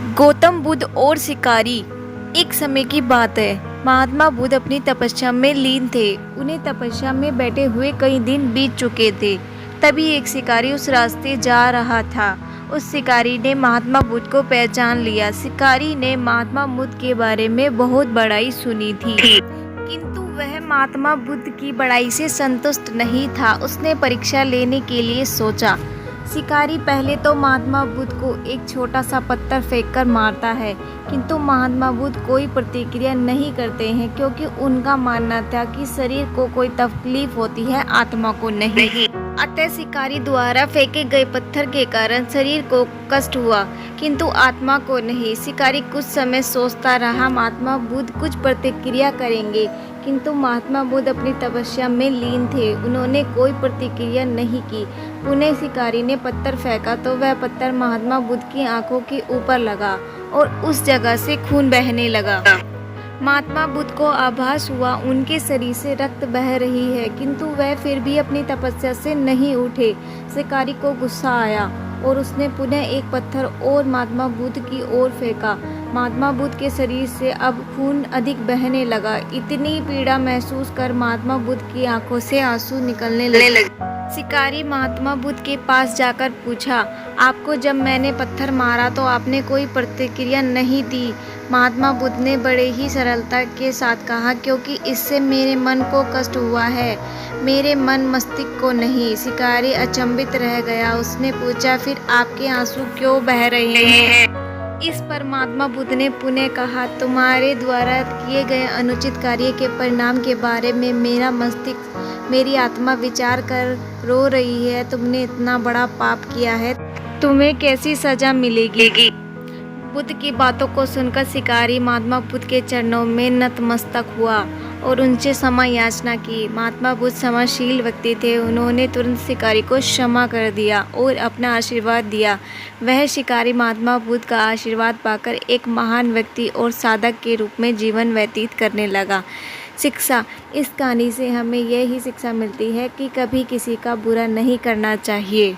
गौतम बुद्ध और शिकारी। एक समय की बात है। महात्मा बुद्ध अपनी तपस्या में लीन थे। उन्हें तपस्या में बैठे हुए कई दिन बीत चुके थे। तभी एक शिकारी उस रास्ते जा रहा था। उस शिकारी ने महात्मा बुद्ध को पहचान लिया। शिकारी ने महात्मा बुद्ध के बारे में बहुत बड़ाई सुनी थी, किंतु वह महात्मा बुद्ध की बड़ाई से संतुष्ट नहीं था। उसने परीक्षा लेने के लिए सोचा। शिकारी पहले तो महात्मा बुद्ध को एक छोटा सा पत्थर फेंककर मारता है, किंतु महात्मा बुद्ध कोई प्रतिक्रिया नहीं करते हैं, क्योंकि उनका मानना था कि शरीर को कोई तकलीफ होती है, आत्मा को नहीं। अतः शिकारी द्वारा फेंके गए पत्थर के कारण शरीर को कष्ट हुआ, किंतु आत्मा को नहीं। शिकारी कुछ समय सोचता रहा, महात्मा बुद्ध कुछ प्रतिक्रिया करेंगे, किंतु महात्मा बुद्ध अपनी तपस्या में लीन थे। उन्होंने कोई प्रतिक्रिया नहीं की। पुनः शिकारी ने पत्थर फेंका तो वह पत्थर महात्मा बुद्ध की आंखों के ऊपर लगा और उस जगह से खून बहने लगा। महात्मा बुद्ध को आभास हुआ उनके शरीर से रक्त बह रही है, किंतु वह फिर भी अपनी तपस्या से नहीं उठे। शिकारी को गुस्सा आया और उसने पुनः एक पत्थर और महात्मा बुद्ध की ओर फेंका। महात्मा बुद्ध के शरीर से अब खून अधिक बहने लगा। इतनी पीड़ा महसूस कर महात्मा बुद्ध की आंखों से आंसू निकलने लगे। शिकारी महात्मा बुद्ध के पास जाकर पूछा, आपको जब मैंने पत्थर मारा तो आपने कोई प्रतिक्रिया नहीं दी। महात्मा बुद्ध ने बड़े ही सरलता के साथ कहा, क्योंकि इससे मेरे मन को कष्ट हुआ है, मेरे मन मस्तिष्क को नहीं। शिकारी अचंभित रह गया। उसने पूछा, फिर आपके आंसू क्यों बह रहे हैं? इस पर महात्मा बुद्ध ने पुनः कहा, तुम्हारे द्वारा किए गए अनुचित कार्य के परिणाम के बारे में मेरा मस्तिष्क, मेरी आत्मा विचार कर रो रही है। तुमने इतना बड़ा पाप किया है, तुम्हें कैसी सजा मिलेगी? बुद्ध की बातों को सुनकर शिकारी महात्मा बुद्ध के चरणों में नतमस्तक हुआ और उनसे क्षमा याचना की। महात्मा बुद्ध क्षमाशील व्यक्ति थे। उन्होंने तुरंत शिकारी को क्षमा कर दिया और अपना आशीर्वाद दिया। वह शिकारी महात्मा बुद्ध का आशीर्वाद पाकर एक महान व्यक्ति और साधक के रूप में जीवन व्यतीत करने लगा। शिक्षा। इस कहानी से हमें यही शिक्षा मिलती है कि कभी किसी का बुरा नहीं करना चाहिए।